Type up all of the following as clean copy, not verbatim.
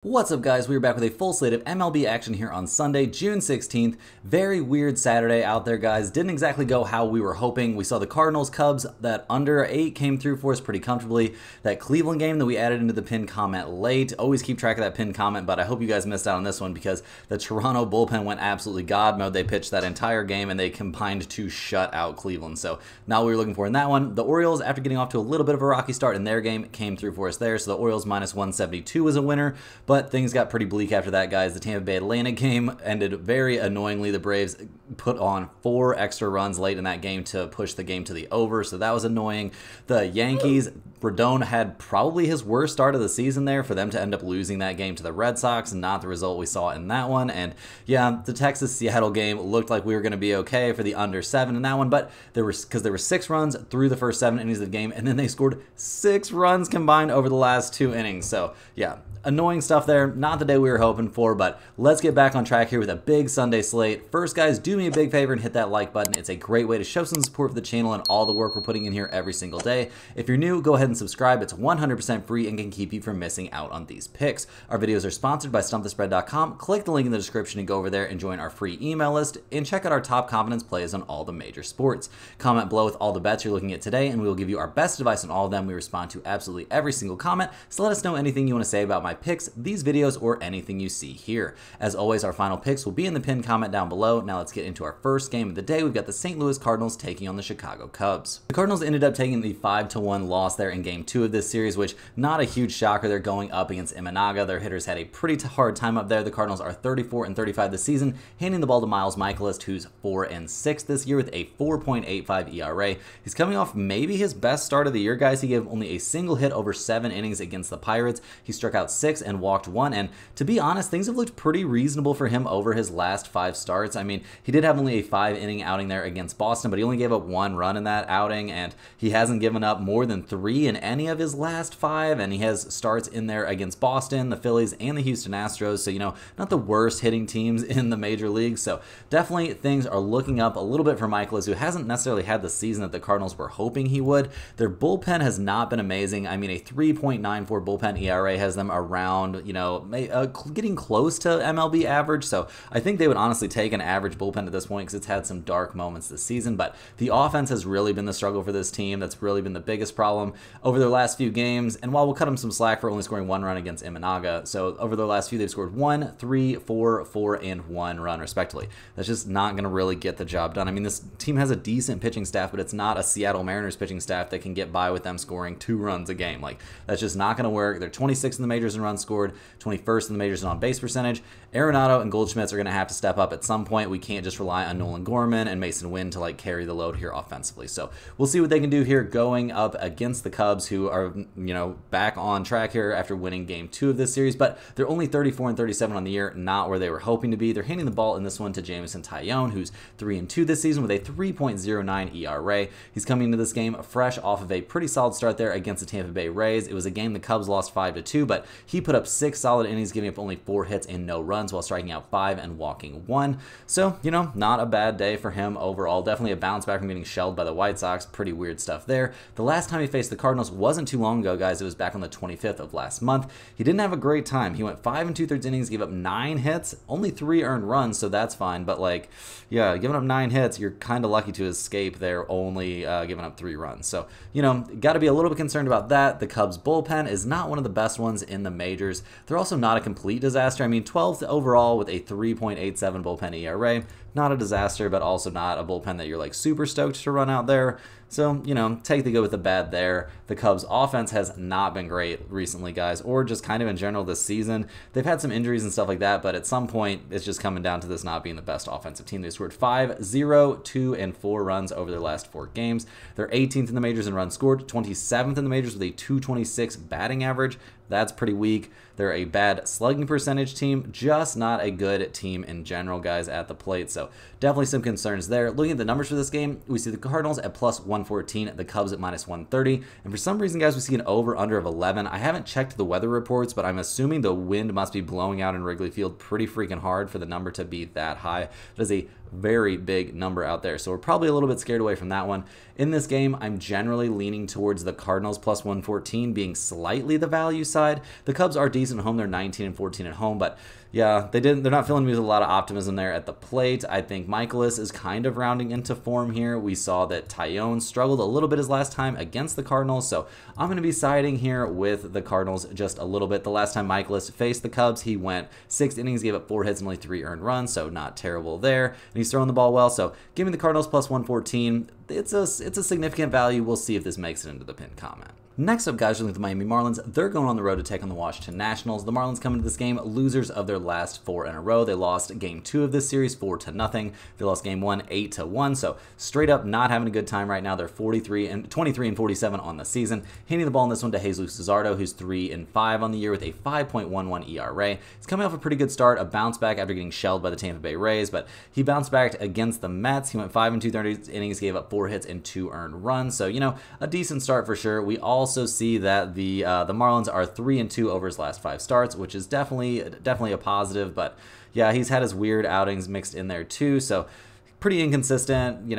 What's up, guys? We're back with a full slate of MLB action here on Sunday, June 16th. Very weird Saturday out there, guys. Didn't exactly go how we were hoping. We saw the Cardinals, Cubs, that under 8 came through for us pretty comfortably. That Cleveland game that we added into the pinned comment late. Always keep track of that pinned comment, but I hope you guys missed out on this one because the Toronto bullpen went absolutely God mode. They pitched that entire game and they combined to shut out Cleveland. So not what we were looking for in that one. The Orioles, after getting off to a little bit of a rocky start in their game, came through for us there. So the Orioles minus 172 was a winner. But things got pretty bleak after that, guys. The Tampa Bay Atlanta game ended very annoyingly. The Braves put on 4 extra runs late in that game to push the game to the over, so that was annoying. The Yankees, Rodon had probably his worst start of the season there. For them to end up losing that game to the Red Sox, not the result we saw in that one. And yeah, the Texas-Seattle game looked like we were going to be okay for the under 7 in that one, but there were 6 runs through the first 7 innings of the game, and then they scored 6 runs combined over the last 2 innings. So yeah, annoying stuff there. Not the day we were hoping for, but let's get back on track here with a big Sunday slate. First, guys, do me a big favor and hit that like button. It's a great way to show some support for the channel and all the work we're putting in here every single day. If you're new, go ahead and subscribe. It's 100% free and can keep you from missing out on these picks. Our videos are sponsored by StumpTheSpread.com. Click the link in the description and go over there and join our free email list and check out our top confidence plays on all the major sports. Comment below with all the bets you're looking at today and we will give you our best advice on all of them. We respond to absolutely every single comment, so let us know anything you want to say about my picks, these videos, or anything you see here. As always, our final picks will be in the pinned comment down below. Now let's get into our first game of the day. We've got the St. Louis Cardinals taking on the Chicago Cubs. The Cardinals ended up taking the 5-1 loss there in game 2 of this series, which not a huge shocker. They're going up against Imanaga. Their hitters had a pretty hard time up there. The Cardinals are 34-35 this season, handing the ball to Miles Mikolas, who's 4-6 this year with a 4.85 ERA. He's coming off maybe his best start of the year, guys. He gave only a single hit over 7 innings against the Pirates. He struck out 6 and walked 1, and to be honest, things have looked pretty reasonable for him over his last 5 starts. I mean, he did have only a 5-inning outing there against Boston, but he only gave up 1 run in that outing, and he hasn't given up more than 3 in any of his last 5, and he has starts in there against Boston, the Phillies, and the Houston Astros, so, you know, not the worst hitting teams in the major leagues. So definitely things are looking up a little bit for Mikolas, who hasn't necessarily had the season that the Cardinals were hoping he would. Their bullpen has not been amazing. I mean, a 3.94 bullpen ERA has them around, you know, getting close to MLB average, so I think they would honestly take an average bullpen at this point because it's had some dark moments this season. But the offense has really been the struggle for this team. That's really been the biggest problem over their last few games, and while we'll cut them some slack for only scoring 1 run against Imanaga, so over their last few they've scored 1, 3, 4, 4, and 1 run respectively. That's just not going to really get the job done. I mean, this team has a decent pitching staff, but it's not a Seattle Mariners pitching staff that can get by with them scoring 2 runs a game. Like, that's just not going to work. They're 26th in the majors in runs scored, 21st in the majors in on-base percentage. Arenado and Goldschmidt are going to have to step up at some point. We can't just rely on Nolan Gorman and Mason Wynn to like carry the load here offensively. So we'll see what they can do here going up against the Cubs, who are, you know, back on track here after winning game 2 of this series, but they're only 34-37 on the year, not where they were hoping to be. They're handing the ball in this one to Jameson Taillon, who's 3-2 this season with a 3.09 ERA. He's coming into this game fresh off of a pretty solid start there against the Tampa Bay Rays. It was a game the Cubs lost 5-2, but he put up 6 solid innings, giving up only 4 hits and no runs while striking out 5 and walking 1. So, you know, not a bad day for him overall. Definitely a bounce back from getting shelled by the White Sox. Pretty weird stuff there. The last time he faced the Cardinals wasn't too long ago, guys. It was back on the 25th of last month. He didn't have a great time. He went 5 2/3 innings, gave up 9 hits, only 3 earned runs, so that's fine. But like, yeah, giving up 9 hits, you're kind of lucky to escape there, only giving up 3 runs. So, you know, got to be a little bit concerned about that. The Cubs bullpen is not one of the best ones in the majors. They're also not a complete disaster. I mean, 12th overall with a 3.87 bullpen ERA. Not a disaster, but also not a bullpen that you're like super stoked to run out there. So, you know, take the good with the bad there. The Cubs offense has not been great recently, guys, or just kind of in general this season. They've had some injuries and stuff like that, but at some point, it's just coming down to this not being the best offensive team. They scored 5, 0, 2, and 4 runs over their last 4 games. They're 18th in the majors in runs scored, 27th in the majors with a 226 batting average. That's pretty weak. They're a bad slugging percentage team, just not a good team in general, guys, at the plate. So definitely some concerns there. Looking at the numbers for this game, we see the Cardinals at plus 114, the Cubs at minus 130. And for some reason, guys, we see an over-under of 11. I haven't checked the weather reports, but I'm assuming the wind must be blowing out in Wrigley Field pretty freaking hard for the number to be that high. That is a very big number out there. So we're probably a little bit scared away from that one. In this game, I'm generally leaning towards the Cardinals plus 114 being slightly the value side. side, the Cubs are decent at home. They're 19-14 at home, but yeah, they're not filling me with a lot of optimism there at the plate. I think Michaelis is kind of rounding into form here. We saw that Tyone struggled a little bit his last time against the Cardinals, so I'm going to be siding here with the Cardinals just a little bit. The last time Michaelis faced the Cubs, he went 6 innings, gave up 4 hits and only 3 earned runs, so not terrible there. And he's throwing the ball well, so give me the Cardinals plus 114. It's a significant value. We'll see if this makes it into the pin comment. Next up, guys, we're looking at the Miami Marlins. They're going on the road to take on the Washington Nationals. The Marlins come into this game losers of their last 4 in a row. They lost game 2 of this series 4-0. They lost game 1 8-1. So straight up not having a good time right now. They're 23-47 on the season. Handing the ball in this one to Jesus Luzardo, who's 3-5 on the year with a 5.11 ERA. He's coming off a pretty good start, a bounce back after getting shelled by the Tampa Bay Rays, but he bounced back against the Mets. He went 5 2/3 innings, gave up 4 hits and 2 earned runs. So, a decent start for sure. We also see that the Marlins are 3-2 over his last 5 starts, which is definitely a positive. But yeah, he's had his weird outings mixed in there too. So pretty inconsistent,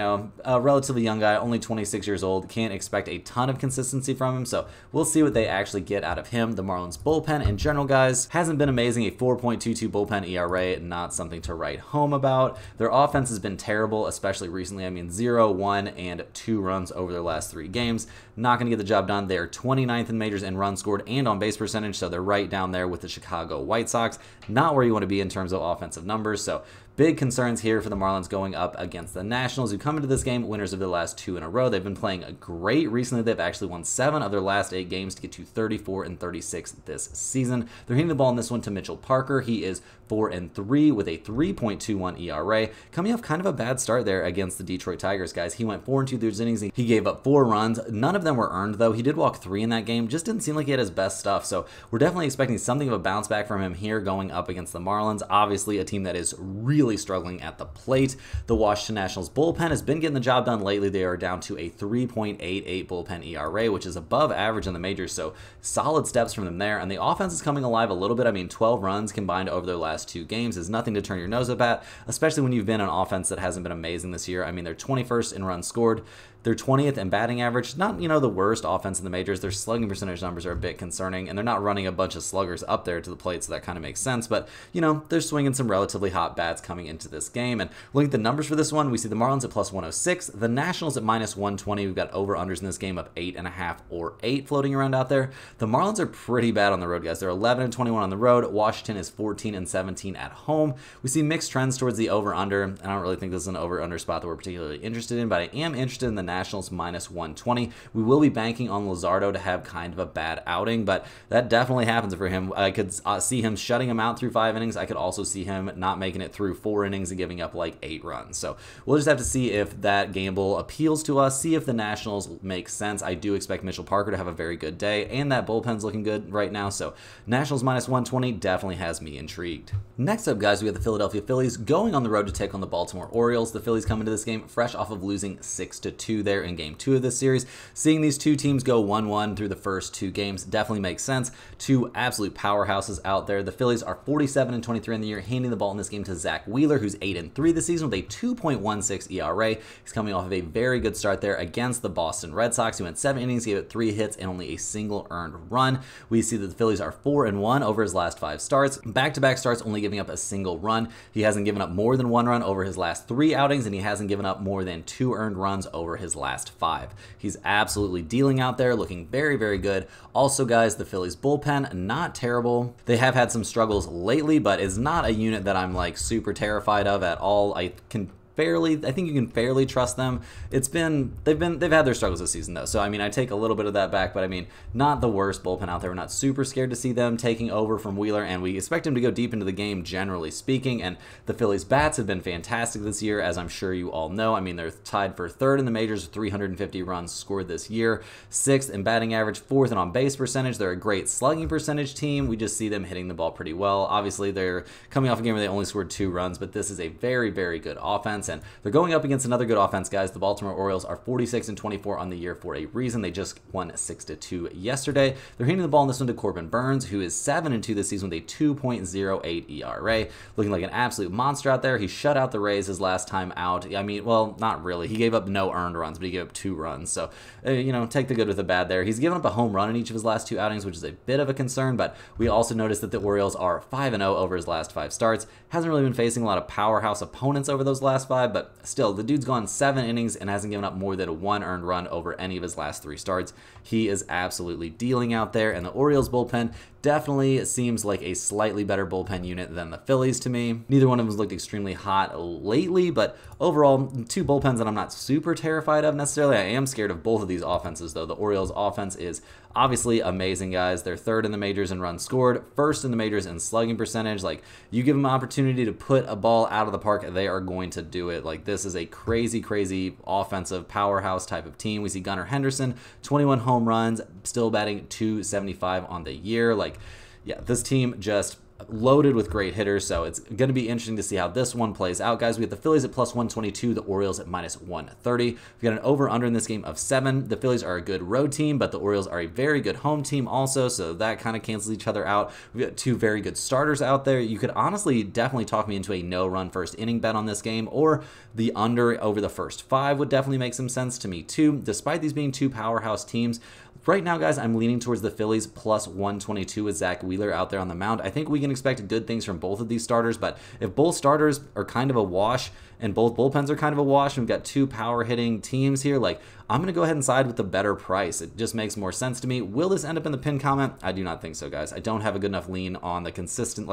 a relatively young guy, only 26 years old. Can't expect a ton of consistency from him, so we'll see what they actually get out of him. The Marlins bullpen in general, guys, hasn't been amazing. A 4.22 bullpen ERA, not something to write home about. Their offense has been terrible, especially recently. 0, 1, and 2 runs over their last 3 games. Not going to get the job done. They're 29th in majors in runs scored and on base percentage, so they're right down there with the Chicago White Sox. Not where you want to be in terms of offensive numbers, so big concerns here for the Marlins going up against the Nationals, who come into this game winners of their last 2 in a row. They've been playing great recently. They've actually won 7 of their last 8 games to get to 34-36 this season. They're hitting the ball in this one to Mitchell Parker. He is 4-3 with a 3.21 ERA, coming off kind of a bad start there against the Detroit Tigers, guys. He went 4 2/3 innings. He gave up 4 runs. None of them were earned, though. He did walk 3 in that game. Just didn't seem like he had his best stuff. So we're definitely expecting something of a bounce back from him here going up against the Marlins. Obviously, a team that is really struggling at the plate. The Washington Nationals bullpen has been getting the job done lately. They are down to a 3.88 bullpen ERA, which is above average in the majors. So solid steps from them there. And the offense is coming alive a little bit. 12 runs combined over their last 2 games is nothing to turn your nose up at, especially when you've been an offense that hasn't been amazing this year. They're 21st in runs scored. They're 20th in batting average. Not, the worst offense in the majors. Their slugging percentage numbers are a bit concerning, and they're not running a bunch of sluggers up there to the plate, so that kind of makes sense. But, they're swinging some relatively hot bats coming into this game. And looking at the numbers for this one, we see the Marlins at plus 106, the Nationals at minus 120. We've got over-unders in this game of 8.5 or 8 floating around out there. The Marlins are pretty bad on the road, guys. They're 11-21 on the road. Washington is 14-17 at home. We see mixed trends towards the over-under. I don't really think this is an over-under spot that we're particularly interested in, but I am interested in the Nationals minus 120. We will be banking on Luzardo to have kind of a bad outing, but that definitely happens for him. I could see him shutting him out through 5 innings. I could also see him not making it through 4 innings and giving up like 8 runs. So we'll just have to see if that gamble appeals to us, see if the Nationals make sense. I do expect Mitchell Parker to have a very good day, and that bullpen's looking good right now. So Nationals minus 120 definitely has me intrigued. Next up, guys, we have the Philadelphia Phillies going on the road to take on the Baltimore Orioles. The Phillies come into this game fresh off of losing 6-2 there in game 2 of this series. Seeing these two teams go 1-1 through the first 2 games definitely makes sense. 2 absolute powerhouses out there. The Phillies are 47-23 in the year, handing the ball in this game to Zach Wheeler, who's 8-3 this season with a 2.16 ERA. He's coming off of a very good start there against the Boston Red Sox. He went 7 innings, gave it 3 hits, and only a single earned run. We see that the Phillies are 4-1 over his last 5 starts. Back-to-back starts, only giving up a single run. He hasn't given up more than 1 run over his last 3 outings, and he hasn't given up more than 2 earned runs over his last 5. He's absolutely dealing out there, looking very, very good. Also, guys, the Phillies bullpen, not terrible. They have had some struggles lately, but it's not a unit that I'm like super terrified of at all. I think you can fairly trust them. They've had their struggles this season though. So I take a little bit of that back, but not the worst bullpen out there. We're not super scared to see them taking over from Wheeler, and we expect him to go deep into the game generally speaking. And the Phillies bats have been fantastic this year, as I'm sure you all know. They're tied for 3rd in the majors with 350 runs scored this year, 6th in batting average, 4th in on base percentage. They're a great slugging percentage team. We just see them hitting the ball pretty well. Obviously, they're coming off a game where they only scored 2 runs, but this is a very, very good offense. and they're going up against another good offense, guys. The Baltimore Orioles are 46-24 on the year for a reason. They just won 6-2 yesterday. They're handing the ball in this one to Corbin Burns, who is 7-2 this season with a 2.08 ERA, looking like an absolute monster out there. He shut out the Rays his last time out. I mean, well, not really. He gave up no earned runs, but he gave up 2 runs. So, take the good with the bad there. He's given up a home run in each of his last 2 outings, which is a bit of a concern, but we also noticed that the Orioles are 5-0 over his last 5 starts. Hasn't really been facing a lot of powerhouse opponents over those last 5, but still, the dude's gone 7 innings and hasn't given up more than 1 earned run over any of his last 3 starts. He is absolutely dealing out there, and the Orioles bullpen definitely seems like a slightly better bullpen unit than the Phillies to me. Neither one of them has looked extremely hot lately, but overall, 2 bullpens that I'm not super terrified of necessarily. I am scared of both of these offenses, though. The Orioles offense is obviously amazing, guys. They're 3rd in the majors in runs scored, 1st in the majors in slugging percentage. Like, you give them an opportunity to put a ball out of the park, they are going to do it. Like, this is a crazy offensive powerhouse type of team. We see Gunnar Henderson, 21 home runs, still batting .275 on the year. Like, yeah, this team just loaded with great hitters, so it's going to be interesting to see how this one plays out, guys. We have the Phillies at +122, the Orioles at -130. We've got an over-under in this game of 7. The Phillies are a good road team, but the Orioles are a very good home team also, so that kind of cancels each other out. We've got 2 very good starters out there. You could honestly definitely talk me into a no-run first inning bet on this game, or the under over the first 5 would definitely make some sense to me too. Despite these being 2 powerhouse teams, right now, guys, I'm leaning towards the Phillies +122 with Zach Wheeler out there on the mound. I think we can expect good things from both of these starters, but if both starters are kind of a wash and both bullpens are kind of a wash, and we've got 2 power-hitting teams here, like, I'm going to go ahead and side with the better price. It just makes more sense to me. Will this end up in the pin comment? I do not think so, guys. I don't have a good enough lean on the consistent,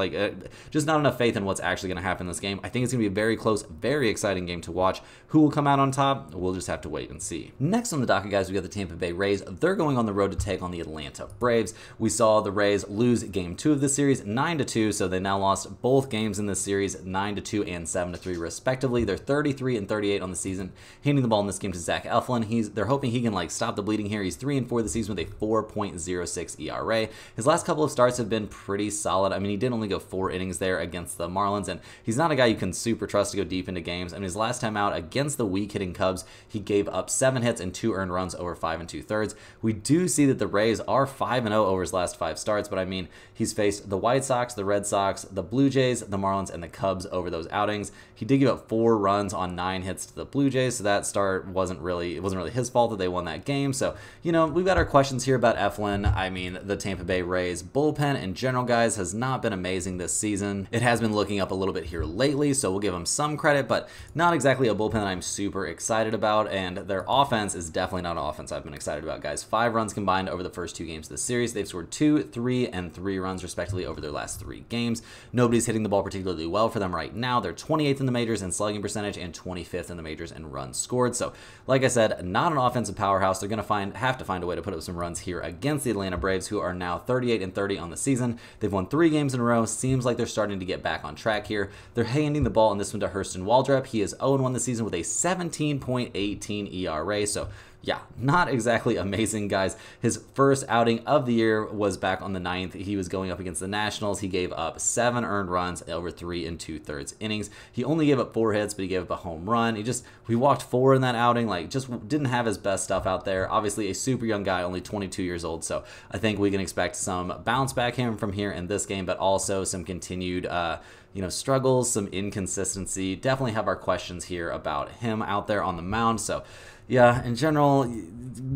just not enough faith in what's actually going to happen in this game. I think it's going to be a very close, very exciting game to watch. Who will come out on top? We'll just have to wait and see. Next on the docket, guys, we got the Tampa Bay Rays. They're going on the road to take on the Atlanta Braves. We saw the Rays lose game 2 of the series, 9-2, so they now lost both games in this series, 9-2 and 7-3 respectively. They're 33-38 on the season, handing the ball in this game to Zach Eflin. They're hoping he can stop the bleeding here. He's 3-4 this season with a 4.06 ERA. His last couple of starts have been pretty solid. I mean, he did only go 4 innings there against the Marlins, and he's not a guy you can super trust to go deep into games. I mean, his last time out against the weak hitting Cubs, he gave up 7 hits and 2 earned runs over 5 2/3. We do see that the Rays are 5-0 over his last 5 starts, but I mean, he's faced the White Sox, the Red Sox, the Blue Jays, the Marlins, and the Cubs over those outings. He did give up 4 runs on 9 hits to the Blue Jays, so that start wasn't really his fault that they won that game. So, we've got our questions here about Eflin. I mean, the Tampa Bay Rays bullpen in general, guys, has not been amazing this season. It has been looking up a little bit here lately, so we'll give them some credit, but not exactly a bullpen that I'm super excited about, and their offense is definitely not an offense I've been excited about, guys. 5 runs combined over the first 2 games of the series. They've scored 2, 3, and 3 runs respectively over their last 3 games. Nobody's hitting the ball particularly well for them right now. They're 28th in the majors in slugging percentage and 25th in the majors in runs scored. So, like I said, not an offensive powerhouse. They're going to have to find a way to put up some runs here against the Atlanta Braves, who are now 38-30 on the season. They've won 3 games in a row. Seems like they're starting to get back on track here. They're handing the ball in this one to Hurston Waldrep. He is 0-1 this season with a 17.18 ERA. So, yeah, not exactly amazing, guys. His first outing of the year was back on the 9th. He was going up against the Nationals. He gave up 7 earned runs over 3 2/3 innings. He only gave up 4 hits, but he gave up a home run. We walked 4 in that outing. Just didn't have his best stuff out there. Obviously, a super young guy, only 22 years old. So I think we can expect some bounce back from here in this game, but also some continued struggles, some inconsistency. Definitely have our questions here about him out there on the mound. So, yeah, in general,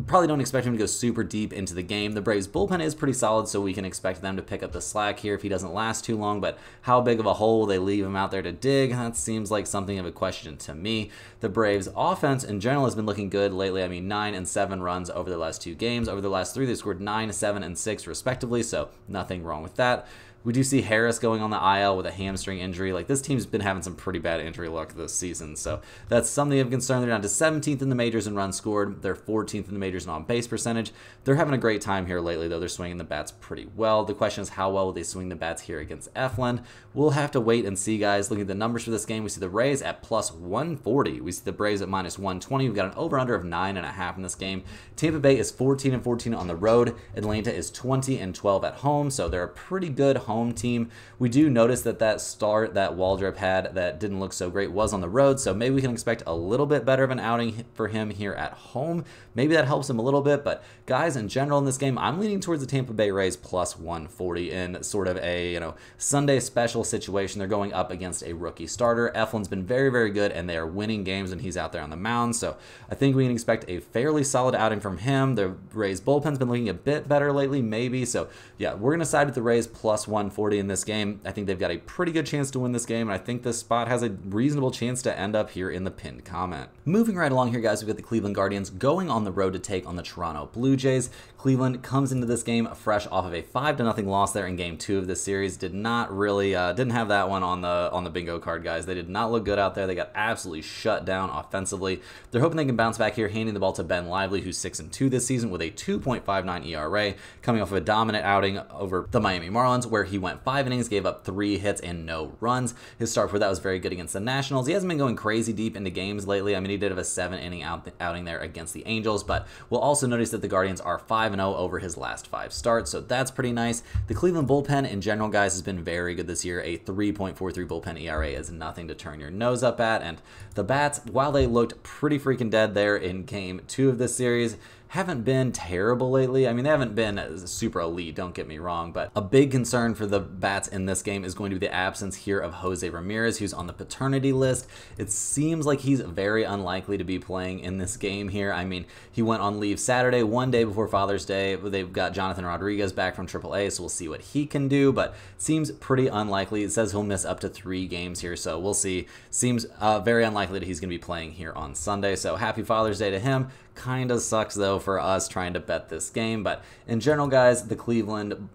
probably don't expect him to go super deep into the game. The Braves bullpen is pretty solid, so we can expect them to pick up the slack here if he doesn't last too long, but how big of a hole will they leave him out there to dig? That seems like something of a question to me. The Braves offense in general has been looking good lately. I mean, 9 and 7 runs over the last 2 games. Over the last 3, they scored 9, 7, and 6 respectively, so nothing wrong with that. We do see Harris going on the IL with a hamstring injury. This team's been having some pretty bad injury luck this season, so that's something of concern. They're down to 17th in the majors in runs scored. They're 14th in the majors in on-base percentage. They're having a great time here lately, though. They're swinging the bats pretty well. The question is, how well will they swing the bats here against Eflin? We'll have to wait and see, guys. Looking at the numbers for this game, we see the Rays at +140. We see the Braves at -120. We've got an over-under of 9.5 in this game. Tampa Bay is 14-14 on the road. Atlanta is 20-12 at home, so they're a pretty good home home team. We do notice that that start that Waldrop had that didn't look so great was on the road, so maybe we can expect a little bit better of an outing for him here at home. Maybe that helps him a little bit, but guys, in general in this game, I'm leaning towards the Tampa Bay Rays plus 140 in sort of a, Sunday special situation. They're going up against a rookie starter. Eflin's been very, very good, and they are winning games when he's out there on the mound, so I think we can expect a fairly solid outing from him. The Rays bullpen's been looking a bit better lately, maybe, so yeah, we're going to side with the Rays plus 140 in this game. I think they've got a pretty good chance to win this game, and I think this spot has a reasonable chance to end up here in the pinned comment. Moving right along here, guys, we've got the Cleveland Guardians going on the road to take on the Toronto Blue Jays. Cleveland comes into this game fresh off of a 5-0 loss there in Game 2 of this series. Did not really, didn't have that one on the bingo card, guys. They did not look good out there. They got absolutely shut down offensively. They're hoping they can bounce back here, handing the ball to Ben Lively, who's 6-2 this season with a 2.59 ERA, coming off of a dominant outing over the Miami Marlins, where he went 5 innings, gave up 3 hits and no runs. His start for that was very good against the Nationals. He hasn't been going crazy deep into games lately. I mean, he did have a 7-inning outing there against the Angels, but we'll also notice that the Guardians are 5-0 over his last 5 starts, so that's pretty nice. The Cleveland bullpen in general, guys, has been very good this year. A 3.43 bullpen ERA is nothing to turn your nose up at, and the bats, while they looked pretty freaking dead there in Game 2 of this series, haven't been terrible lately. I mean, they haven't been super elite, don't get me wrong, but a big concern for the bats in this game is going to be the absence here of Jose Ramirez, who's on the paternity list. It seems like he's very unlikely to be playing in this game here. I mean, he went on leave Saturday, one day before Father's Day. They've got Jonathan Rodriguez back from AAA, so we'll see what he can do, but seems pretty unlikely. It says he'll miss up to 3 games here, so we'll see. Seems very unlikely that he's going to be playing here on Sunday, so happy Father's Day to him. Kind of sucks, though, for us trying to bet this game, but in general, guys, the Cleveland,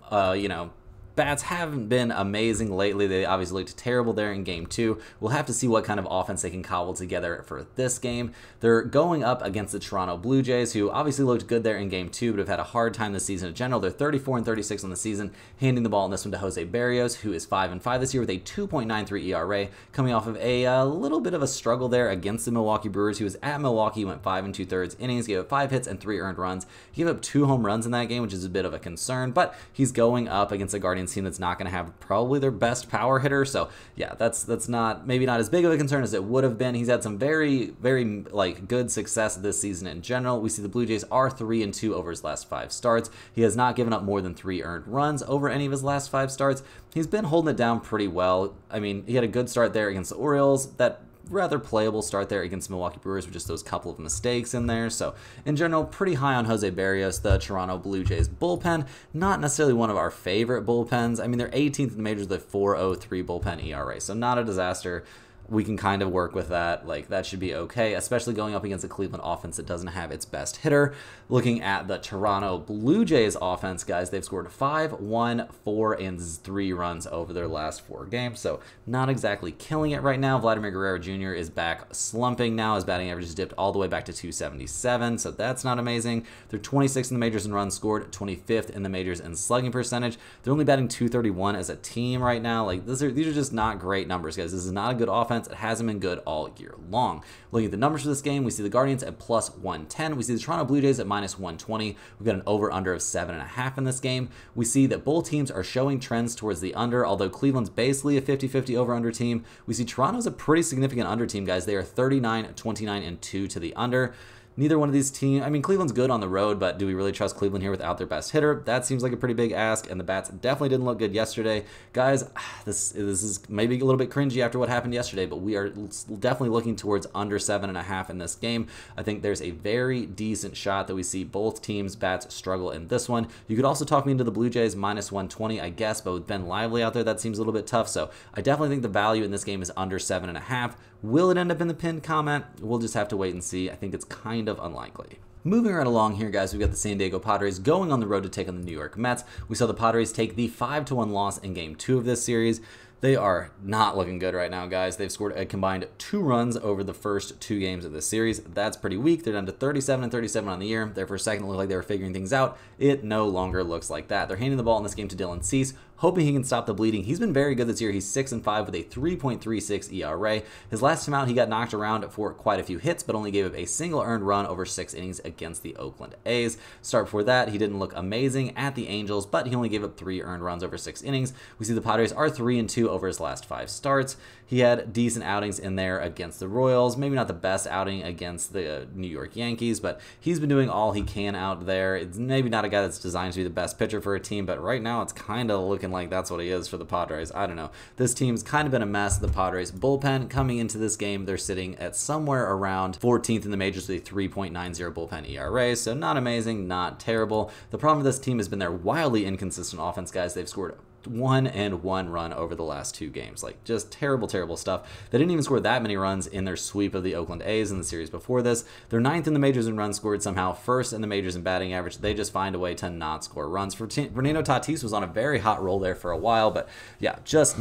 bats haven't been amazing lately. They obviously looked terrible there in Game 2. We'll have to see what kind of offense they can cobble together for this game. They're going up against the Toronto Blue Jays, who obviously looked good there in Game 2, but have had a hard time this season in general. They're 34-36 on the season, handing the ball in this one to Jose Barrios, who is 5-5 this year with a 2.93 ERA, coming off of a little bit of a struggle there against the Milwaukee Brewers. He was at Milwaukee, went 5 2/3 innings, gave up 5 hits and 3 earned runs. He gave up 2 home runs in that game, which is a bit of a concern, but he's going up against the Guardians team that's not going to have probably their best power hitter, so yeah, that's not maybe not as big of a concern as it would have been. He's had some very, very good success this season in general. We see the Blue Jays are 3-2 over his last 5 starts. He has not given up more than 3 earned runs over any of his last 5 starts. He's been holding it down pretty well. I mean, he had a good start there against the Orioles. That rather playable start there against Milwaukee Brewers with just those couple of mistakes in there. So in general, pretty high on Jose Barrios, the Toronto Blue Jays bullpen. Not necessarily one of our favorite bullpens. I mean, they're 18th in the majors with a 4.03 bullpen ERA, so not a disaster. We can kind of work with that. Like, that should be okay, especially going up against a Cleveland offense that doesn't have its best hitter. Looking at the Toronto Blue Jays offense, guys, they've scored 5, 1, 4, and 3 runs over their last 4 games, so not exactly killing it right now. Vladimir Guerrero Jr. is back slumping now. His batting average has dipped all the way back to 277, so that's not amazing. They're 26th in the majors in runs scored, 25th in the majors in slugging percentage. They're only batting 231 as a team right now. Like, these are just not great numbers, guys. This is not a good offense. It hasn't been good all year long. Looking at the numbers for this game, we see the Guardians at plus 110. We see the Toronto Blue Jays at minus 120. We've got an over-under of 7.5 in this game. We see that both teams are showing trends towards the under, although Cleveland's basically a 50-50 over-under team. We see Toronto's a pretty significant under team, guys. They are 39, 29, and 2 to the under. Neither one of these teams, I mean, Cleveland's good on the road, but do we really trust Cleveland here without their best hitter? That seems like a pretty big ask, and the bats definitely didn't look good yesterday. Guys, this is maybe a little bit cringy after what happened yesterday, but we are definitely looking towards under 7.5 in this game. I think there's a very decent shot that we see both teams' bats struggle in this one. You could also talk me into the Blue Jays minus 120, I guess, but with Ben Lively out there, that seems a little bit tough, so I definitely think the value in this game is under 7.5. Will it end up in the pinned comment? We'll just have to wait and see. I think it's kind of unlikely. Moving right along here, guys, we've got the San Diego Padres going on the road to take on the New York Mets. We saw the Padres take the 5-1 loss in Game 2 of this series. They are not looking good right now, guys. They've scored a combined 2 runs over the first 2 games of this series. That's pretty weak. They're down to 37-37 on the year. There for a second, it looked like they were figuring things out. It no longer looks like that. They're handing the ball in this game to Dylan Cease, hoping he can stop the bleeding. He's been very good this year. He's 6-5 with a 3.36 ERA. His last time out, he got knocked around for quite a few hits, but only gave up a single earned run over 6 innings against the Oakland A's. Start before that, he didn't look amazing at the Angels, but he only gave up 3 earned runs over 6 innings. We see the Padres are 3-2 over his last 5 starts. He had decent outings in there against the Royals. Maybe not the best outing against the New York Yankees, but he's been doing all he can out there. It's maybe not a guy that's designed to be the best pitcher for a team, but right now it's kind of looking like that's what he is for the Padres. I don't know. This team's kind of been a mess. The Padres bullpen coming into this game, they're sitting at somewhere around 14th in the majors with a 3.90 bullpen ERA, so not amazing, not terrible. The problem with this team has been their wildly inconsistent offense, guys. They've scored 1 run over the last 2 games. Like, just terrible stuff. They didn't even score that many runs in their sweep of the Oakland A's in the series before this. They're 9th in the majors in runs scored somehow, 1st in the majors in batting average. They just find a way to not score runs. Fernando Tatis was on a very hot roll there for a while, but yeah, just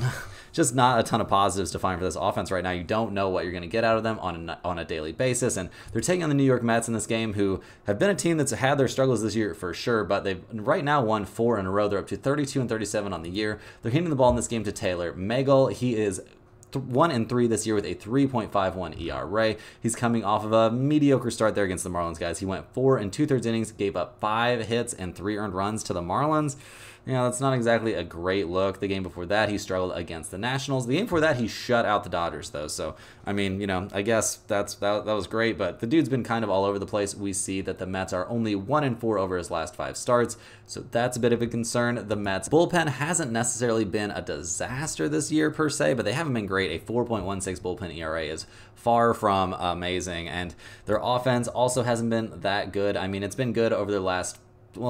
not a ton of positives to find for this offense right now. You don't know what you're going to get out of them on a daily basis, and they're taking on the New York Mets in this game, who have been a team that's had their struggles this year for sure, but they've right now won 4 in a row. They're up to 32-37 on the year. They're handing the ball in this game to Taylor Megill. He is 1-3 this year with a 3.51 ERA. He's coming off of a mediocre start there against the Marlins, guys. He went 4 2/3 innings, gave up 5 hits and 3 earned runs to the Marlins. You know, that's not exactly a great look. The game before that, he struggled against the Nationals. The game before that, he shut out the Dodgers, though. So, I mean, you know, I guess that was great, but the dude's been kind of all over the place. We see that the Mets are only 1-4 over his last 5 starts, so that's a bit of a concern. The Mets bullpen hasn't necessarily been a disaster this year, per se, but they haven't been great. A 4.16 bullpen ERA is far from amazing, and their offense also hasn't been that good. I mean, it's been good over their last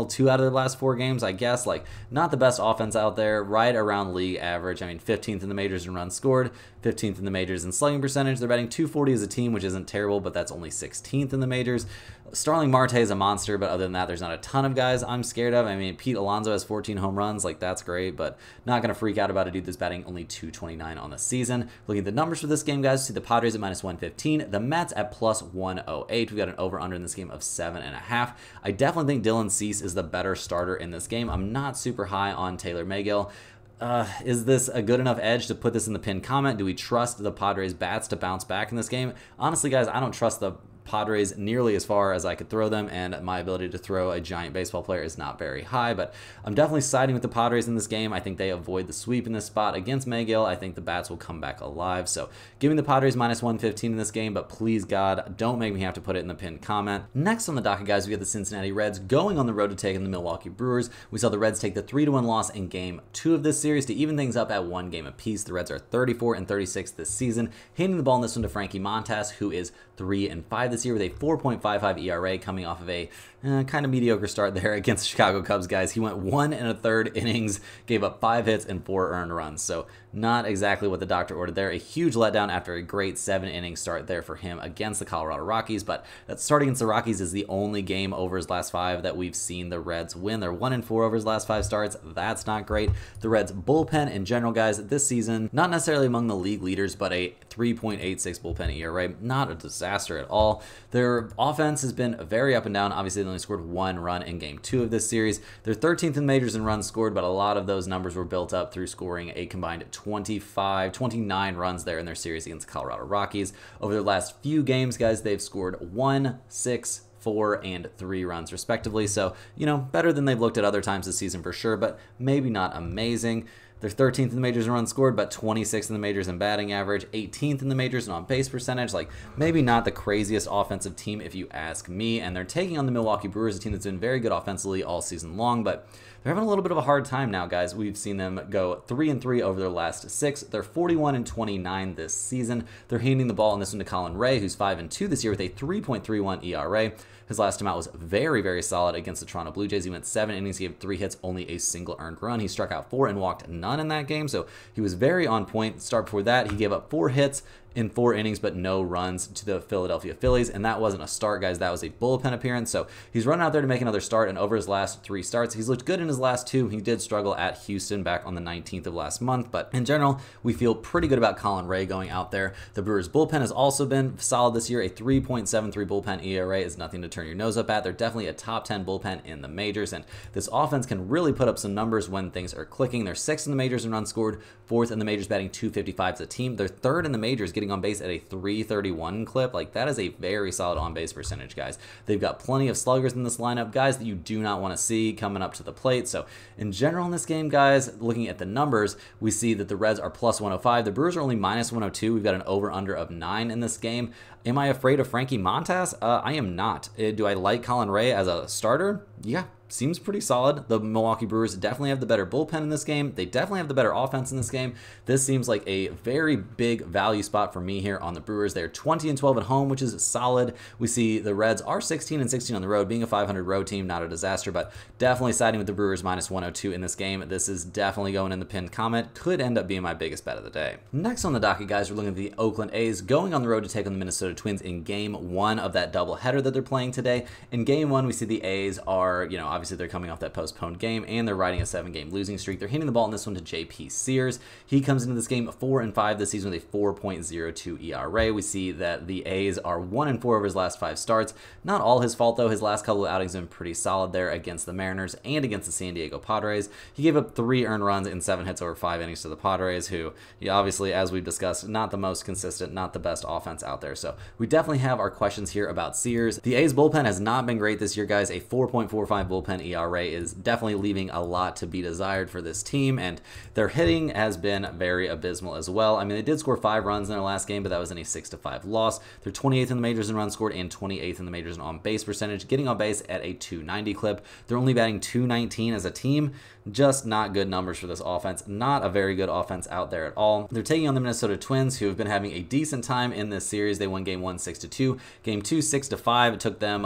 2 out of the last 4 games, I guess. Like, not the best offense out there, right around league average. I mean, 15th in the majors in runs scored, 15th in the majors in slugging percentage. They're batting .240 as a team, which isn't terrible, but that's only 16th in the majors. Starling Marte is a monster, but other than that, there's not a ton of guys I'm scared of. I mean, Pete Alonso has 14 home runs. Like, that's great, but not going to freak out about a dude that's batting only .229 on the season. Looking at the numbers for this game, guys, see the Padres at -115, the Mets at +108. We've got an over-under in this game of 7.5. I definitely think Dylan Cease is the better starter in this game. I'm not super high on Taylor Megill. Is this a good enough edge to put this in the pinned comment? Do we trust the Padres bats to bounce back in this game? Honestly, guys, I don't trust the Padres nearly as far as I could throw them, and my ability to throw a giant baseball player is not very high, but I'm definitely siding with the Padres in this game. I think they avoid the sweep in this spot against Megill. I think the bats will come back alive, so giving the Padres -115 in this game, but please, God, don't make me have to put it in the pinned comment. Next on the docket, guys, we got the Cincinnati Reds going on the road to take on the Milwaukee Brewers. We saw the Reds take the 3-1 loss in Game 2 of this series to even things up at 1 game apiece. The Reds are 34-36 this season, handing the ball in this one to Frankie Montas, who is 3-5 this year with a 4.55 ERA, coming off of a kind of mediocre start there against the Chicago Cubs, guys. He went 1 1/3 innings, gave up 5 hits and 4 earned runs, so not exactly what the doctor ordered there. A huge letdown after a great 7-inning start there for him against the Colorado Rockies, but that start against the Rockies is the only game over his last 5 that we've seen the Reds win. They're 1-4 over his last 5 starts. That's not great. The Reds bullpen in general, guys, this season, not necessarily among the league leaders, but a 3.86 bullpen ERA, not a disaster at all. Their offense has been very up and down. Obviously, they only scored 1 run in Game 2 of this series. They're 13th in majors in runs scored, but a lot of those numbers were built up through scoring a combined 29 runs there in their series against the Colorado Rockies. Over their last few games, guys, they've scored 1, 6, 4, and 3 runs respectively. So, you know, better than they've looked at other times this season for sure, but maybe not amazing. They're 13th in the majors in runs scored, but 26th in the majors in batting average, 18th in the majors in on-base percentage. Like, maybe not the craziest offensive team if you ask me, and they're taking on the Milwaukee Brewers, a team that's been very good offensively all season long, but they're having a little bit of a hard time now, guys. We've seen them go 3-3 over their last 6. They're 41-29 this season. They're handing the ball in this one to Colin Ray, who's 5-2 this year with a 3.31 ERA. His last time out was very, very solid against the Toronto Blue Jays. He went 7 innings, he had 3 hits, only a single earned run. He struck out 4 and walked none in that game, so he was very on point. Start before that, he gave up 4 hits in 4 innings, but no runs to the Philadelphia Phillies. And that wasn't a start, guys. That was a bullpen appearance. So he's running out there to make another start. And over his last 3 starts, he's looked good in his last 2. He did struggle at Houston back on the 19th of last month. But in general, we feel pretty good about Colin Ray going out there. The Brewers bullpen has also been solid this year. A 3.73 bullpen ERA is nothing to turn your nose up at. They're definitely a top 10 bullpen in the majors. And this offense can really put up some numbers when things are clicking. They're 6th in the majors in runs scored, 4th in the majors batting .255 as a team. They're 3rd in the majors getting on base at a .331 clip. Like, that is a very solid on base percentage, guys. They've got plenty of sluggers in this lineup, guys that you do not want to see coming up to the plate. So in general in this game, guys, looking at the numbers, we see that the Reds are plus 105. The Brewers are only minus 102. We've got an over-under of 9 in this game. Am I afraid of Frankie Montas? I am not. Do I like Colin Ray as a starter? Yeah. Seems pretty solid. The Milwaukee Brewers definitely have the better bullpen in this game. They definitely have the better offense in this game. This seems like a very big value spot for me here on the Brewers. They're 20-12 at home, which is solid. We see the Reds are 16-16 on the road, being a 500 road team, not a disaster, but definitely siding with the Brewers minus 102 in this game. This is definitely going in the pinned comment. Could end up being my biggest bet of the day. Next on the docket, guys, we're looking at the Oakland A's going on the road to take on the Minnesota Twins in game 1 of that doubleheader that they're playing today. In game 1, we see the A's are, obviously they're coming off that postponed game, and they're riding a 7-game losing streak. They're hitting the ball in this one to JP Sears. He comes into this game 4-5 this season with a 4.02 ERA. We see that the A's are 1-4 over his last 5 starts. Not all his fault, though. His last couple of outings have been pretty solid there against the Mariners and against the San Diego Padres. He gave up 3 earned runs and 7 hits over 5 innings to the Padres, who, obviously, as we've discussed, not the most consistent, not the best offense out there. So we definitely have our questions here about Sears. The A's bullpen has not been great this year, guys. A 4.45 bullpen ERA is definitely leaving a lot to be desired for this team, and their hitting has been very abysmal as well. I mean, they did score 5 runs in their last game, but that was in a 6-5 loss. They're 28th in the majors in runs scored and 28th in the majors in on-base percentage, getting on base at a .290 clip. They're only batting .219 as a team. Just not good numbers for this offense. Not a very good offense out there at all. They're taking on the Minnesota Twins, who have been having a decent time in this series. They won game 1 6-2, game 2 6-5. It took them,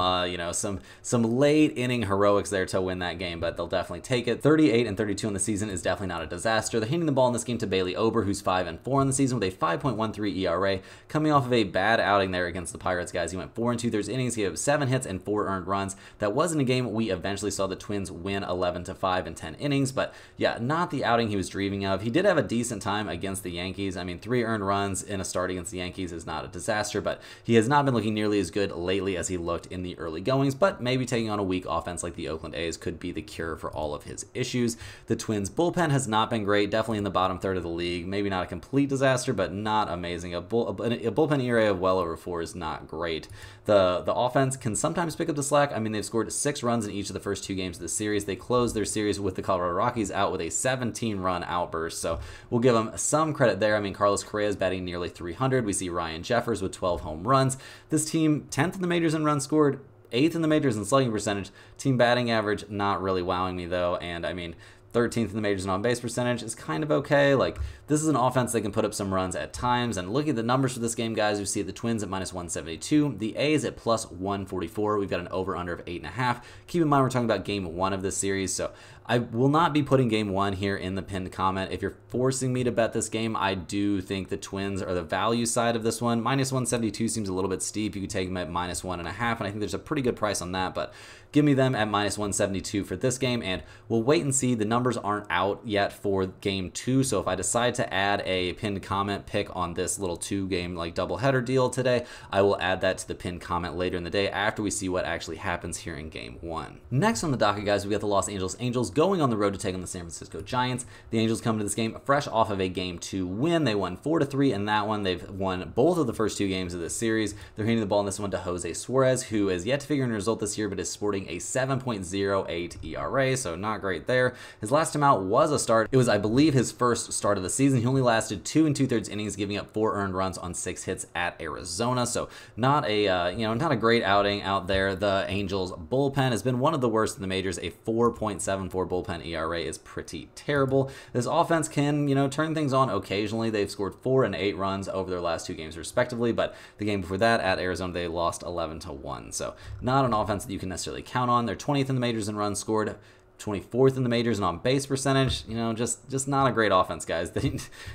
some late inning heroics there to win that game, but they'll definitely take it. 38-32 on the season is definitely not a disaster. They're hitting the ball in this game to Bailey Ober, who's 5-4 on the season with a 5.13 ERA, coming off of a bad outing there against the Pirates, guys. He went 4 2/3 innings. He had 7 hits and 4 earned runs. That wasn't a game we eventually saw the Twins win 11-5 in 10 innings, but yeah, not the outing he was dreaming of. He did have a decent time against the Yankees. I mean, 3 earned runs in a start against the Yankees is not a disaster, but he has not been looking nearly as good lately as he looked in the early goings, but maybe taking on a weak offense like the Oakland A's could be the cure for all of his issues. The Twins bullpen has not been great, definitely in the bottom third of the league. Maybe not a complete disaster, but not amazing. A bullpen ERA of well over 4 is not great. The offense can sometimes pick up the slack. I mean, they've scored 6 runs in each of the first 2 games of the series. They closed their series with the Colorado Rockies out with a 17-run outburst, so we'll give them some credit there. I mean, Carlos Correa is batting nearly 300. We see Ryan Jeffers with 12 home runs. This team, 10th in the majors in runs scored, 8th in the majors in slugging percentage. Team batting average not really wowing me, though, and I mean, 13th in the majors in on-base percentage is kind of okay. Like, this is an offense that can put up some runs at times. And looking at the numbers for this game, guys, we see the Twins at minus 172, the A's at plus 144. We've got an over-under of 8.5. Keep in mind, we're talking about game 1 of this series, so I will not be putting game 1 here in the pinned comment. If you're forcing me to bet this game, I do think the Twins are the value side of this one. Minus 172 seems a little bit steep. You could take them at minus 1.5, and I think there's a pretty good price on that, but give me them at minus 172 for this game, and we'll wait and see. The numbers aren't out yet for game 2, so if I decide to add a pinned comment pick on this little 2-game like doubleheader deal today, I will add that to the pinned comment later in the day after we see what actually happens here in game 1. Next on the docket, guys, we got the Los Angeles Angels going on the road to take on the San Francisco Giants. The Angels come to this game fresh off of a game 2 win. They won 4-3 in that one. They've won both of the first 2 games of this series. They're hitting the ball in this one to Jose Suarez, who is yet to figure in a result this year, but is sporting a 7.08 ERA, so not great there. His last time out was a start. It was, I believe, his first start of the season. He only lasted 2 2/3 innings, giving up 4 earned runs on 6 hits at Arizona, so not a not a great outing out there. The Angels bullpen has been one of the worst in the majors. A 4.74 bullpen ERA is pretty terrible. This offense can, turn things on occasionally. They've scored 4 and 8 runs over their last 2 games respectively, but the game before that at Arizona, they lost 11-1. So not an offense that you can necessarily count on. They're 20th in the majors in runs scored, 24th in the majors and on base percentage. You know, just not a great offense, guys.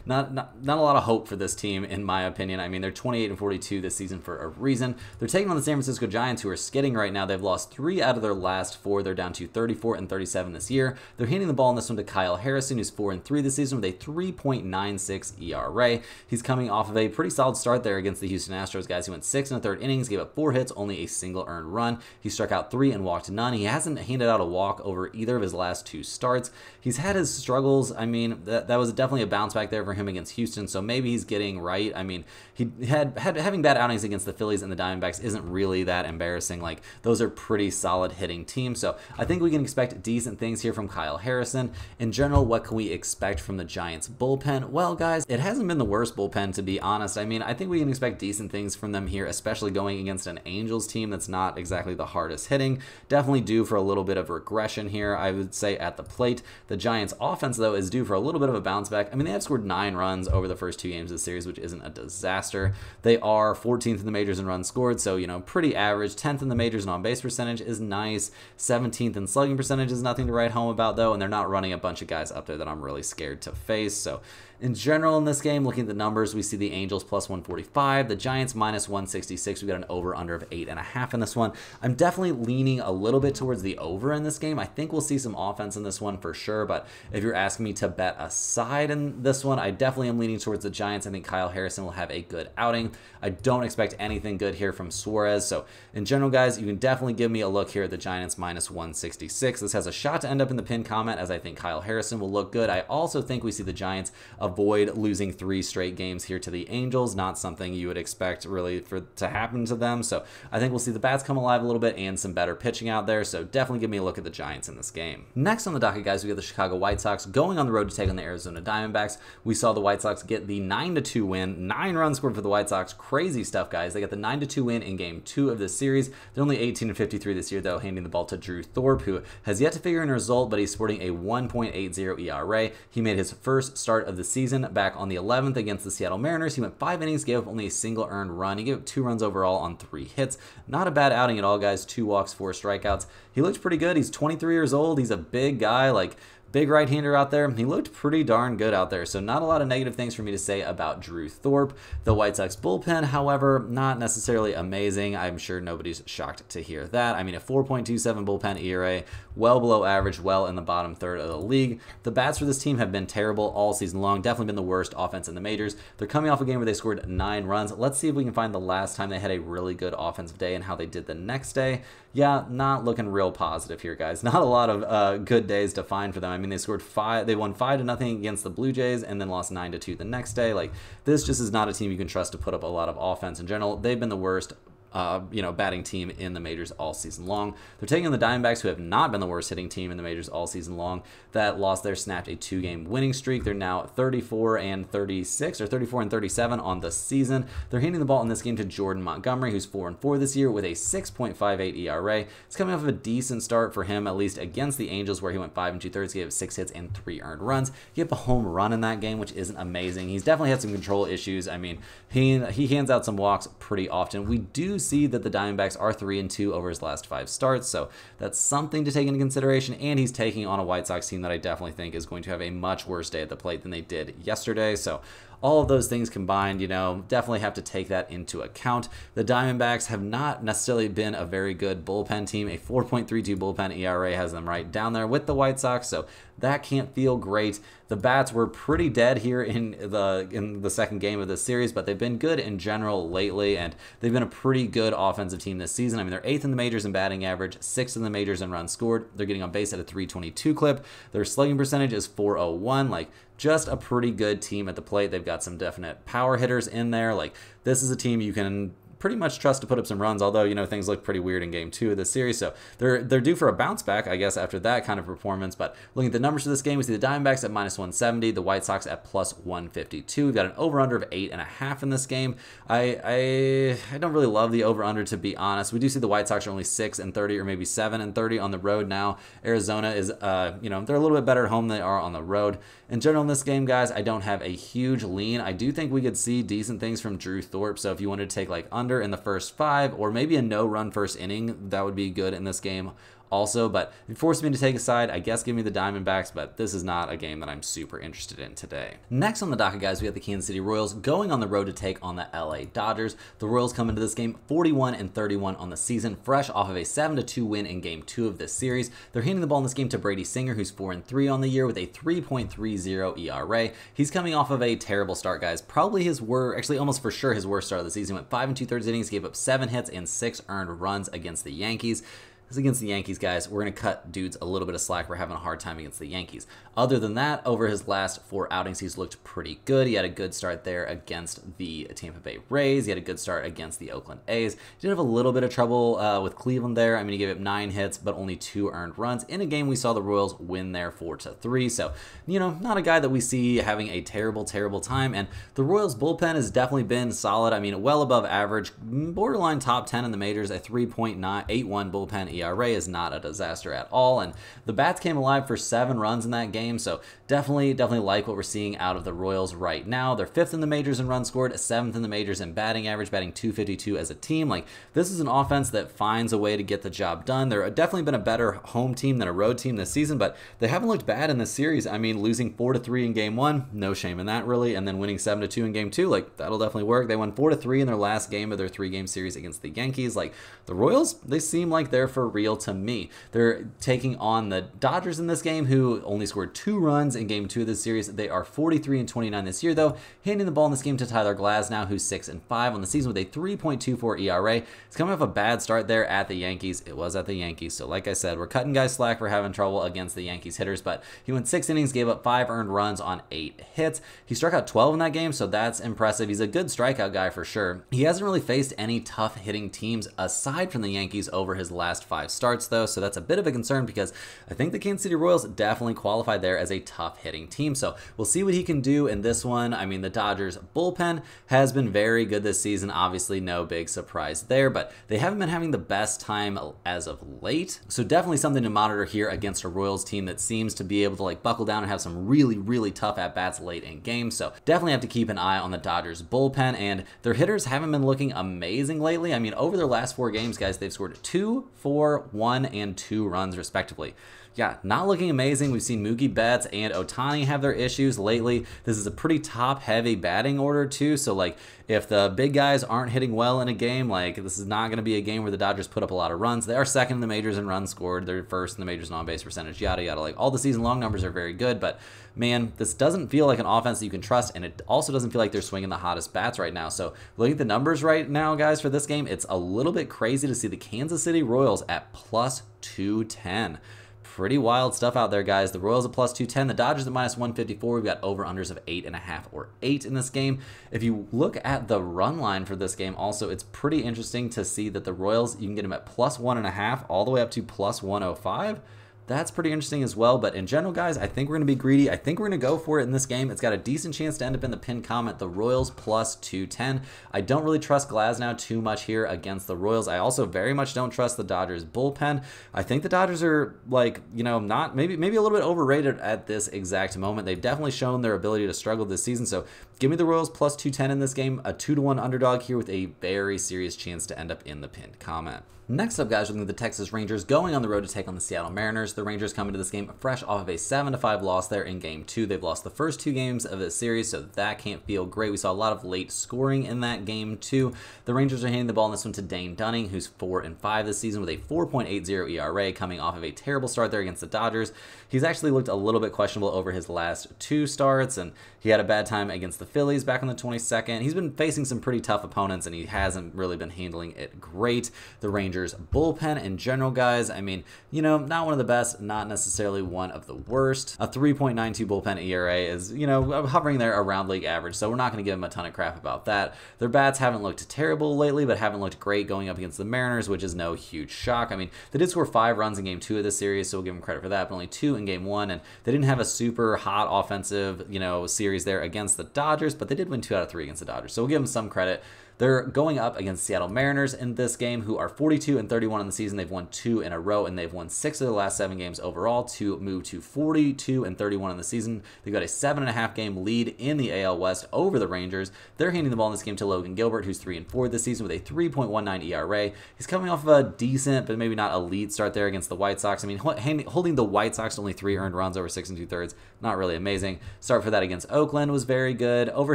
Not a lot of hope for this team, in my opinion. I mean, they're 28-42 this season for a reason. They're taking on the San Francisco Giants, who are skidding right now. They've lost 3 out of their last 4. They're down to 34-37 this year. They're handing the ball in this one to Kyle Harrison, who's 4-3 this season with a 3.96 ERA. He's coming off of a pretty solid start there against the Houston Astros, guys. He went 6 1/3 innings, gave up 4 hits, only a single earned run. He struck out 3 and walked none. He hasn't handed out a walk over either of his last 2 starts. He's had his struggles. I mean, that was definitely a bounce back there for him against Houston, so maybe he's getting right. I mean, he had having bad outings against the Phillies and the Diamondbacks isn't really that embarrassing. Like, those are pretty solid hitting teams, so I think we can expect decent things here from Kyle Harrison. In general, what can we expect from the Giants bullpen? Well, guys, it hasn't been the worst bullpen, to be honest. I mean, I think we can expect decent things from them here, especially going against an Angels team that's not exactly the hardest hitting. Definitely due for a little bit of regression here, I would say, at the plate. The Giants offense, though, is due for a little bit of a bounce back. I mean, they have scored 9 runs over the first 2 games of the series, which isn't a disaster. They are 14th in the majors in runs scored, so, you know, pretty average. 10th in the majors in on-base percentage is nice. 17th in slugging percentage is nothing to write home about, though, and they're not running a bunch of guys up there that I'm really scared to face. So in general, in this game, looking at the numbers, we see the Angels plus 145, the Giants minus 166. We got an over-under of 8.5 in this one. I'm definitely leaning a little bit towards the over in this game. I think we'll see some offense in this one for sure, but if you're asking me to bet a side in this one, I definitely am leaning towards the Giants. I think Kyle Harrison will have a good outing. I don't expect anything good here from Suarez. So in general, guys, you can definitely give me a look here at the Giants minus 166. This has a shot to end up in the pinned comment, as I think Kyle Harrison will look good. I also think we see the Giants avoid losing 3 straight games here to the Angels. Not something you would expect really to happen to them. So I think we'll see the bats come alive a little bit and some better pitching out there. So definitely give me a look at the Giants in this game. Next on the docket, guys, we got the Chicago White Sox going on the road to take on the Arizona Diamondbacks. We saw the White Sox get the 9-2 win. 9 runs scored for the White Sox. Crazy stuff, guys. They got the 9-2 win in game 2 of this series. They're only 18-53 this year, though, handing the ball to Drew Thorpe, who has yet to figure in a result, but he's sporting a 1.80 ERA. He made his first start of the season back on the 11th against the Seattle Mariners. He went 5 innings, gave up only a single earned run. He gave up 2 runs overall on 3 hits. Not a bad outing at all, guys. 2 walks, 4 strikeouts. He looks pretty good. He's 23 years old. He's a big guy, like big right-hander out there. He looked pretty darn good out there, so not a lot of negative things for me to say about Drew Thorpe. The White Sox bullpen, however, not necessarily amazing. I'm sure nobody's shocked to hear that. I mean, a 4.27 bullpen ERA, well below average, well in the bottom third of the league. The bats for this team have been terrible all season long, definitely been the worst offense in the majors. They're coming off a game where they scored 9 runs. Let's see if we can find the last time they had a really good offensive day and how they did the next day. Yeah, not looking real positive here, guys. Not a lot of good days to find for them. I mean, they scored 5. They won 5-0 against the Blue Jays and then lost 9-2 the next day. Like, this just is not a team you can trust to put up a lot of offense in general. They've been the worst batting team in the majors all season long. They're taking on the Diamondbacks, who have not been the worst hitting team in the majors all season long. That loss there snapped a 2-game winning streak. They're now 34-36 or 34-37 on the season. They're handing the ball in this game to Jordan Montgomery, who's 4-4 this year with a 6.58 ERA. It's coming off of a decent start for him, at least against the Angels, where he went 5 2/3, gave 6 hits and 3 earned runs. He hit a home run in that game, which isn't amazing. He's definitely had some control issues. I mean, he hands out some walks pretty often. We do see that the Diamondbacks are 3-2 over his last 5 starts, so that's something to take into consideration, and he's taking on a White Sox team that I definitely think is going to have a much worse day at the plate than they did yesterday. So all of those things combined, definitely have to take that into account. The Diamondbacks have not necessarily been a very good bullpen team. A 4.32 bullpen ERA has them right down there with the White Sox, so that can't feel great. The bats were pretty dead here in the second game of this series, but they've been good in general lately, and they've been a pretty good offensive team this season. I mean, they're 8th in the majors in batting average, 6th in the majors in runs scored. They're getting on base at a 322 clip. Their slugging percentage is 401. Like, just a pretty good team at the plate. They've got some definite power hitters in there. Like, this is a team you can pretty much trust to put up some runs, although, things look pretty weird in game 2 of this series. So they're due for a bounce back, I guess, after that kind of performance. But looking at the numbers for this game, we see the Diamondbacks at minus 170, the White Sox at plus 152. We've got an over-under of 8.5 in this game. I don't really love the over-under, to be honest. We do see the White Sox are only 6-30 or maybe 7-30 on the road now. Arizona is, they're a little bit better at home than they are on the road. In general, in this game, guys, I don't have a huge lean. I do think we could see decent things from Drew Thorpe. So if you wanted to take like under in the first 5 or maybe a no-run first inning, that would be good in this game. also, but it forced me to take a side. I guess give me the Diamondbacks, but this is not a game that I'm super interested in today. Next on the docket, guys, we have the Kansas City Royals going on the road to take on the LA Dodgers. The Royals come into this game 41-31 on the season, fresh off of a 7-2 win in Game 2 of this series. They're handing the ball in this game to Brady Singer, who's 4-3 on the year with a 3.30 ERA. He's coming off of a terrible start, guys. Probably his worst, actually almost for sure his worst start of the season. Went 5 2/3 innings, gave up 7 hits and 6 earned runs against the Yankees. This is against the Yankees, guys. We're going to cut dudes a little bit of slack. We're having a hard time against the Yankees. Other than that, over his last 4 outings, he's looked pretty good. He had a good start there against the Tampa Bay Rays. He had a good start against the Oakland A's. He did have a little bit of trouble with Cleveland there. I mean, he gave up 9 hits, but only 2 earned runs. In a game, we saw the Royals win there 4-3. So, you know, not a guy that we see having a terrible, terrible time. And the Royals bullpen has definitely been solid. I mean, well above average, borderline top 10 in the majors. A 3.81 bullpen ERA is not a disaster at all. And the bats came alive for 7 runs in that game. So definitely like what we're seeing out of the Royals right now. They're 5th in the majors in runs scored, 7th in the majors in batting average, batting .252 as a team. Like, this is an offense that finds a way to get the job done. They're definitely been a better home team than a road team this season, but they haven't looked bad in this series. I mean, losing 4-3 in Game 1, no shame in that really, and then winning 7-2 in Game 2, like, that'll definitely work. They won 4-3 in their last game of their 3-game series against the Yankees. Like, the Royals, they seem like they're for real to me. They're taking on the Dodgers in this game, who only scored 2 runs in Game 2 of this series. They are 43-29 this year, though, handing the ball in this game to Tyler Glasnow, who's 6-5 on the season with a 3.24 ERA. He's coming off a bad start there at the Yankees. It was at the Yankees, so like I said, we're cutting guys slack for having trouble against the Yankees hitters, but he went 6 innings, gave up 5 earned runs on 8 hits. He struck out 12 in that game, so that's impressive. He's a good strikeout guy for sure. He hasn't really faced any tough hitting teams aside from the Yankees over his last 5 starts, though, so that's a bit of a concern because I think the Kansas City Royals definitely qualified there as a tough hitting team. So we'll see what he can do in this one. I mean, the Dodgers bullpen has been very good this season. Obviously, no big surprise there, but they haven't been having the best time as of late. So definitely something to monitor here against a Royals team that seems to be able to like buckle down and have some really tough at-bats late in games. So definitely have to keep an eye on the Dodgers bullpen, and their hitters haven't been looking amazing lately. I mean, over their last 4 games, guys, they've scored 2, 4, 1, and 2 runs respectively. Yeah, not looking amazing. We've seen Mookie Betts and Ohtani have their issues lately. This is a pretty top-heavy batting order, too. So, like, if the big guys aren't hitting well in a game, like, this is not going to be a game where the Dodgers put up a lot of runs. They are 2nd in the majors in runs scored. They're 1st in the majors in on-base percentage, yada, yada. Like, all the season-long numbers are very good, but, man, this doesn't feel like an offense that you can trust, and it also doesn't feel like they're swinging the hottest bats right now. So, looking at the numbers right now, guys, for this game, it's a little bit crazy to see the Kansas City Royals at plus 210. Pretty wild stuff out there, guys. The Royals at plus 210, the Dodgers at minus 154. We've got over-unders of 8.5 or 8 in this game. If you look at the run line for this game, also, it's pretty interesting to see that the Royals, you can get them at plus 1.5 all the way up to plus 105. That's pretty interesting as well, but in general, guys, I think we're going to be greedy. I think we're going to go for it in this game. It's got a decent chance to end up in the pinned comment, the Royals plus 210. I don't really trust Glasnow too much here against the Royals. I also very much don't trust the Dodgers bullpen. I think the Dodgers are, like, you know, not maybe a little bit overrated at this exact moment. They've definitely shown their ability to struggle this season, so give me the Royals plus 210 in this game, a 2-1 underdog here with a very serious chance to end up in the pinned comment. Next up, guys, we're looking at the Texas Rangers going on the road to take on the Seattle Mariners. The Rangers come into this game fresh off of a 7-5 loss there in Game 2. They've lost the first 2 games of this series, so that can't feel great. We saw a lot of late scoring in that game, too. The Rangers are handing the ball in this one to Dane Dunning, who's 4-5 this season with a 4.80 ERA, coming off of a terrible start there against the Dodgers. He's actually looked a little bit questionable over his last 2 starts, and he had a bad time against the Phillies back on the 22nd. He's been facing some pretty tough opponents, and he hasn't really been handling it great. The Rangers bullpen in general, guys, I mean, you know, not one of the best, not necessarily one of the worst. A 3.92 bullpen ERA is, you know, hovering there around league average, so we're not going to give them a ton of crap about that. Their bats haven't looked terrible lately, but haven't looked great going up against the Mariners, which is no huge shock. I mean, they did score 5 runs in Game 2 of this series, so we'll give them credit for that, but only 2 in Game 1, and they didn't have a super hot offensive, you know, series there against the Dodgers, but they did win 2 out of 3 against the Dodgers, so we'll give them some credit. They're going up against Seattle Mariners in this game, who are 42-31 in the season. They've won 2 in a row, and they've won 6 of their last 7 games overall to move to 42-31 in the season. They've got a 7.5 game lead in the AL West over the Rangers. They're handing the ball in this game to Logan Gilbert, who's 3-4 this season with a 3.19 ERA. He's coming off of a decent, but maybe not elite start there against the White Sox. I mean, holding the White Sox to only 3 earned runs over 6 2/3, not really amazing. Start for that against Oakland was very good. Over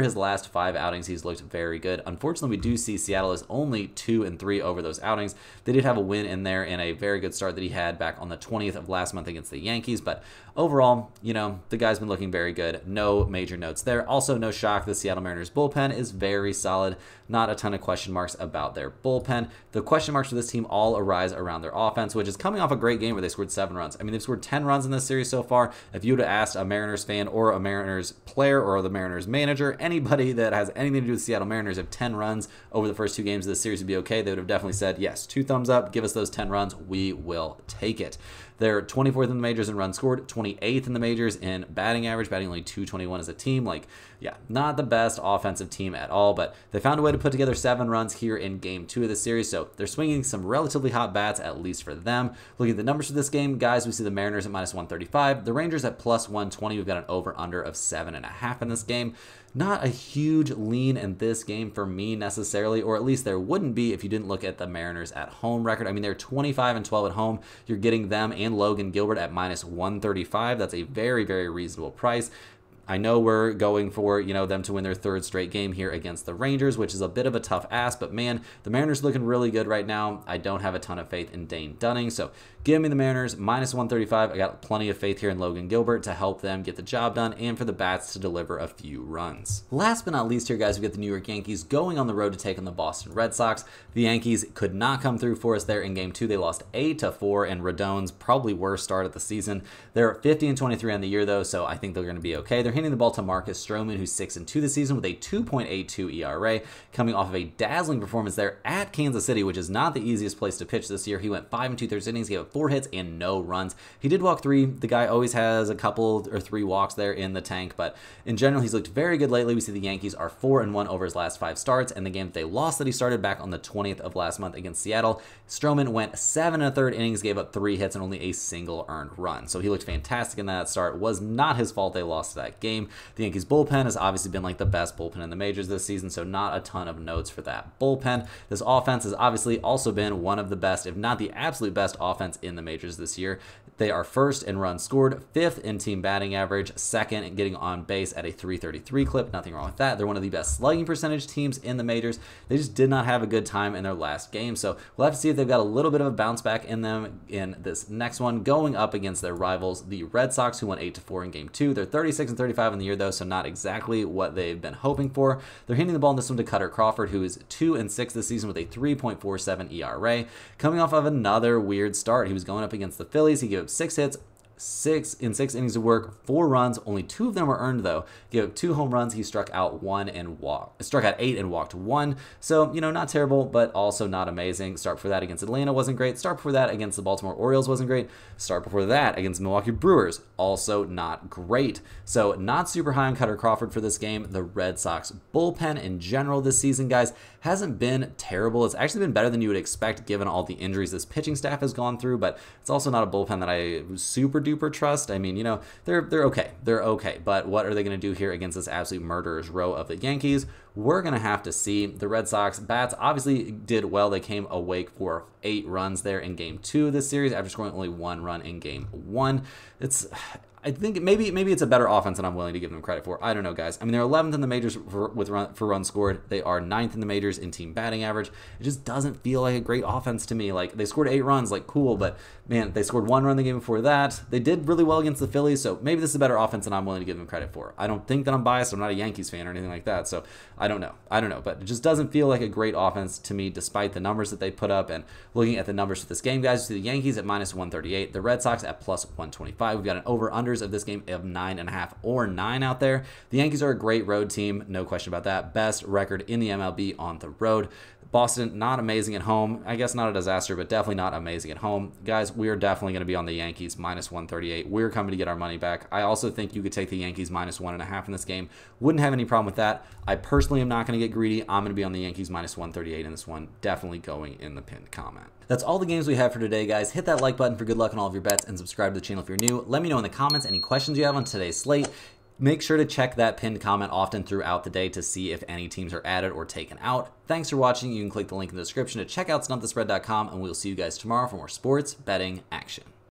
his last 5 outings, he's looked very good. Unfortunately, we do see Seattle is only 2-3 over those outings. They did have a win in there in a very good start that he had back on the 20th of last month against the Yankees, but overall, you know, the guy's been looking very good. No major notes there. Also, no shock, the Seattle Mariners bullpen is very solid. Not a ton of question marks about their bullpen. The question marks for this team all arise around their offense, which is coming off a great game where they scored 7 runs. I mean, they've scored 10 runs in this series so far. If you would have asked a Mariners fan or a Mariners player or the Mariners manager, anybody that has anything to do with Seattle Mariners, if 10 runs over the first 2 games of this series would be okay, they would have definitely said, yes, 2 thumbs up, give us those 10 runs, we will take it. They're 24th in the majors in runs scored, 28th in the majors in batting average, batting only .221 as a team. Like, yeah, not the best offensive team at all, but they found a way to put together 7 runs here in game 2 of the series, so they're swinging some relatively hot bats, at least for them. Looking at the numbers for this game, guys, we see the Mariners at -135, the Rangers at +120. We've got an over-under of 7.5 in this game. Not a huge lean in this game for me necessarily, or at least there wouldn't be if you didn't look at the Mariners at home record. I mean, they're 25-12 at home. You're getting them and Logan Gilbert at -135. That's a very, very reasonable price. I know we're going for, you know, them to win their 3rd straight game here against the Rangers, which is a bit of a tough ask, but man, the Mariners looking really good right now. I don't have a ton of faith in Dane Dunning, so give me the Mariners -135. I got plenty of faith here in Logan Gilbert to help them get the job done and for the bats to deliver a few runs. Last but not least here, guys, we got the New York Yankees going on the road to take on the Boston Red Sox. The Yankees could not come through for us there in game 2. They lost 8-4 in Rodon's probably worst start of the season. They're 50-23 on the year though, so I think they're going to be okay. They're handing the ball to Marcus Stroman, who's 6-2 this season with a 2.82 ERA, coming off of a dazzling performance there at Kansas City, which is not the easiest place to pitch this year. He went 5 2/3 innings, gave up 4 hits and no runs. He did walk 3. The guy always has a couple or 3 walks there in the tank, but in general, he's looked very good lately. We see the Yankees are 4-1 over his last 5 starts, and the game that they lost that he started back on the 20th of last month against Seattle, Stroman went 7 1/3 innings, gave up 3 hits and only a single earned run. So he looked fantastic in that start. Was not his fault they lost that game. The Yankees bullpen has obviously been like the best bullpen in the majors this season, so not a ton of notes for that bullpen. This offense has obviously also been one of the best, if not the absolute best offense in the majors this year. They are 1st in runs scored, 5th in team batting average, 2nd in getting on base at a .333 clip. Nothing wrong with that. They're one of the best slugging percentage teams in the majors. They just did not have a good time in their last game, so we'll have to see if they've got a little bit of a bounce back in them in this next one, going up against their rivals, the Red Sox, who won 8-4 in game 2. They're 36-35 in the year though, so not exactly what they've been hoping for. They're handing the ball in this one to Cutter Crawford, who is 2-6 this season with a 3.47 ERA, coming off of another weird start. He was going up against the Phillies. He gave up 6 hits, 6 innings of work, 4 runs. Only 2 of them were earned though. Gave up 2 home runs. He struck out 8 and walked 1. So, you know, not terrible, but also not amazing. Start for that against Atlanta wasn't great. Start before that against the Baltimore Orioles wasn't great. Start before that against Milwaukee Brewers, also not great. So not super high on Cutter Crawford for this game. The Red Sox bullpen in general this season, guys, hasn't been terrible. It's actually been better than you would expect given all the injuries this pitching staff has gone through, but it's also not a bullpen that I super duper trust. I mean, you know, they're okay. They're okay, but what are they going to do here against this absolute murderer's row of the Yankees? We're going to have to see. The Red Sox bats obviously did well. They came awake for 8 runs there in game 2 of this series after scoring only 1 run in game 1. I think maybe it's a better offense than I'm willing to give them credit for. I don't know, guys. I mean, they're 11th in the majors for runs scored. They are 9th in the majors in team batting average. It just doesn't feel like a great offense to me. Like, they scored 8 runs, like, cool, but man, they scored 1 run the game before that. They did really well against the Phillies, so maybe this is a better offense than I'm willing to give them credit for. I don't think that I'm biased. I'm not a Yankees fan or anything like that, so I don't know, but it just doesn't feel like a great offense to me despite the numbers that they put up. And looking at the numbers for this game, guys, you see the Yankees at -138, the Red Sox at +125. We've got an over-under over-unders of this game of 9.5 or 9 out there. The Yankees are a great road team, no question about that. Best record in the MLB on the road. Boston, not amazing at home. I guess not a disaster, but definitely not amazing at home. Guys, we are definitely going to be on the Yankees minus 138. We're coming to get our money back. I also think you could take the Yankees minus 1.5 in this game. Wouldn't have any problem with that. I personally am not going to get greedy. I'm going to be on the Yankees minus 138 in this one. Definitely going in the pinned comment. That's all the games we have for today, guys. Hit that like button for good luck on all of your bets and subscribe to the channel if you're new. Let me know in the comments any questions you have on today's slate. Make sure to check that pinned comment often throughout the day to see if any teams are added or taken out. Thanks for watching. You can click the link in the description to check out StumpTheSpread.com, and we'll see you guys tomorrow for more sports betting action.